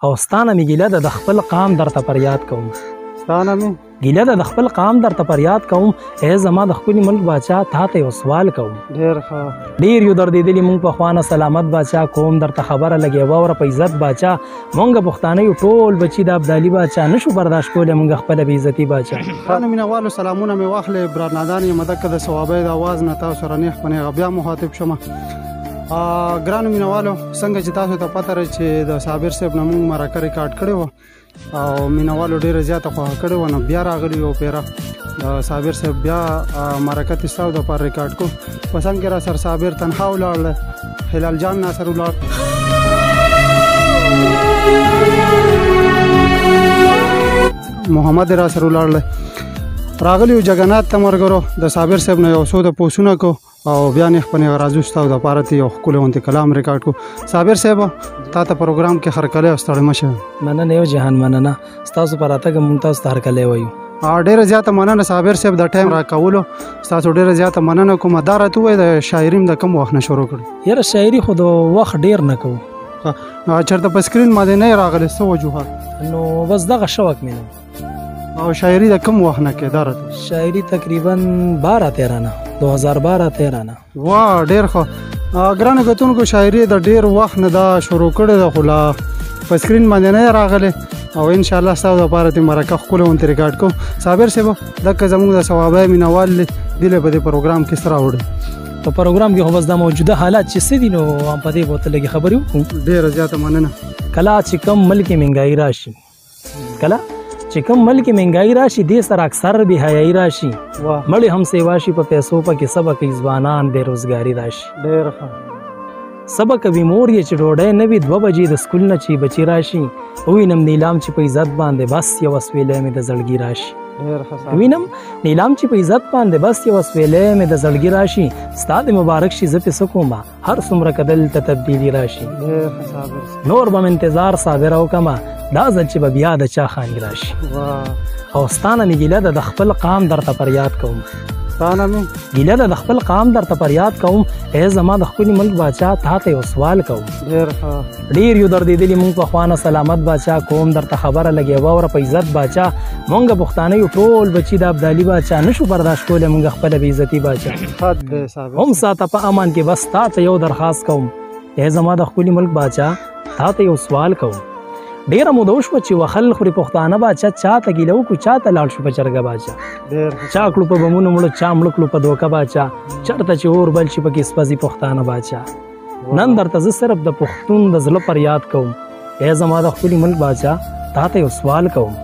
او ستانه می ګیله ده د خپل قام درته فریاد کوم. ستانه می ګیله ده د خپل قام درته فریاد کوم. ای زما د ښکلي ملک باچا تا ته یو سوال کوم. ډېر ښه ډېر یو دردېدلي مونږ پخوانه سلامت باچا کوم درته خبره لګې واوره په عزت باچا. مونږ پښتانه یو ټول بچي د ابدالي باچا نشو برداشت کولی مونږ خپله بې عزتي باچا. ګرانو مینهوالو سلامونه مې واخلې برا نادان یم دکه د صوابۍ د اواز نه تاسو سره نیغ په نیغه بیا مخاطب شمه. ګرانو مینهوالو څنګه چې تاسو ته پته رهي چې د صابر صاحب نه مونږ مرکه ریکارډ کړې وه او مینهوالو ډېره زیاته خوښه کړې وه، نو بیا راغلي یو پیره د صابر صاحب بیا مرکه تاسو دپاره ریکارډ کړو. په څنګ کې را سر صابر تنها ولاړ، هلال جان ناصر ولاړ، محمد را سر ولاړ، راغلي یو جګنات ته ملګرو د صابر صاحب نه یو څو د پوسونه کو او بیا نیغ په نیغه راځو ستاسو دپاره ته یو ښکلی غوندې کلام ریکارډ کړو. صابر صاحب تا ته پروګرام کې هرکلی او ستړی مه شوې. مننه یو جهان مننه، ستاسو په راتګ مونږ تاسو ته هرکلی وایو. ډېره زیاته مننه صابر صاحب د ټایم راکولو، ستاسو ډېره زیاته مننه کوم. دا راته ووایه د شاعري د کوم وخت نه شروع کړې؟ یاره شاعري خو د وخت ډېر نه کوو. چېرته په سکرین باندې نه یې راغلی څه وجوهات؟ نو بس دغه شوق مې نه. او شاعري د کوم وخت نه کې؟ دا راته شاعري تقریبا 12-13 نه 2012-13 نه. واه ډېر ښه. ګرانو کتونکو شاعري د ډېر وخت نه دا شروع کړې ده خو لا په سکرین باندې نه راغلی او انشاءالله ستاسو دپاره دې مرکه ښکلې غوندې ریکارډ کوو. صابر صاحب دکه زموږ د صوابۍ مینهوال دي په دې پروګرام کې څه راوړی؟ په پروګرام کې خو بس دا موجوده حالات چې څه دي نو هم په دې بوته لږې خبرې وکړو. ډېره زیاته مننه. کله چې کوم ملک مهنګایي راشي، کله چې کوم ملک مهنګایي راشي دې سره اکثر بې حیایي راشي، مړې هم سیوا شي په پیسو پکې سبق ځوانان بېروزګاري راشي. ډېر ښه. سبق کوي مور یې چې ډوډۍ نه وي 2 بجې د سکول نه چې بچي راشي، ووینم نیلام چې په عزت باندې بس یوه سویلی مې د زړګي راشي. وینم نیلام چې په عزت باندې بس یوه سویلی مې د زړګي راشي، ستا د مبارک شي زه پې څه کومه هر څومره که دلته تبدیلي راشي. نور به م انتظار صابره وکمه دا ځل چې به بیا د چا خاني راشي. او ستانه مې ګیله ده د خپل قام درته فریاد کوم. ستانه مې ګیله ده د خپل قام درته فریاد کوم. ای زما د ښکلي ملک باچا تا ته یو سوال کوم. ډېر ښه. ډېر یو دردېدلي مونږ پخوانه سلامت باچا کوم درته خبره لګې واوره په عزت باچا. مونږ پښتانه یو ټول بچي د ابدالي باچا نشو برداشت کولی مونږ خپله بې عزتي باچا. حد دی صابر. هم ساته په امان کې بس تا ته یو درخواست کوم. ای زما د ښکلي ملک باچا تا ته یو سوال کوم. ډېره موده وشوه چې وخل خوري پښتانه باچا، چا ته ګیله وکړو چا ته لاړ شو په جرګه باچا. چا کړو په بمونو مړو چا مړه کړو په دوکه باچا، چېرته چې اور بل شي پکې سپځي پښتانه باچا. نن درته زه صرف د پښتون د زړه پر یاد کوم. ای زما د ښکلي ملک باچا تا ته یو سوال کوم.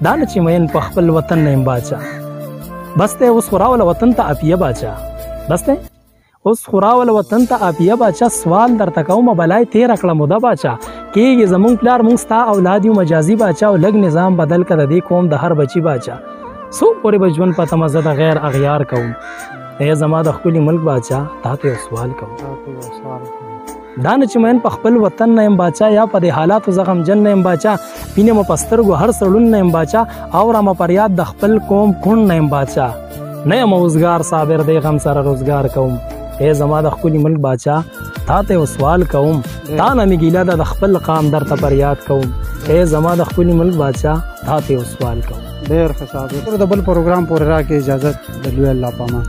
دا نه چې مین په خپل وطن نه یم باچا، بس دی اوس خو راوله وطن ته عافیه باچا. بس دی اوس خو راوله وطن ته عافیه باچا. سوال درته کومه بلای تېره کړه موده باچا. کېږي زمونږ پلار مونږ ستا اولاد یو مجازي باچا او لږ نظام بدل که د دې قوم د هر بچي باچا. څو پورې به ژوند په تمه زه د غیر اغیار کوم. ای زما د ښکلي ملک باچا تا ته یو سوال کوم. دا نه چې مین په خپل وطن نه یم باچا، یا په دې حالاتو زه غمجن نه یم باچا. وینم په سترګو هر سړون نه یم باچا، اورم فریاد د خپل قوم کونډ نه یم باچا. نه یم اوزګار صابر دی غم سره روزګار کوم. ای زما د ښکلي ملک باچا تا ته یو سوال کوم. تا نه مې ګیله ده د خپل قام درته فریاد کوم. ای زما د ښکلي ملک باچا تا ته یو سوال کوم. ډېر ښه صابر. د بل پروګرام پورې راکړې اجازت د لوی الله په امان.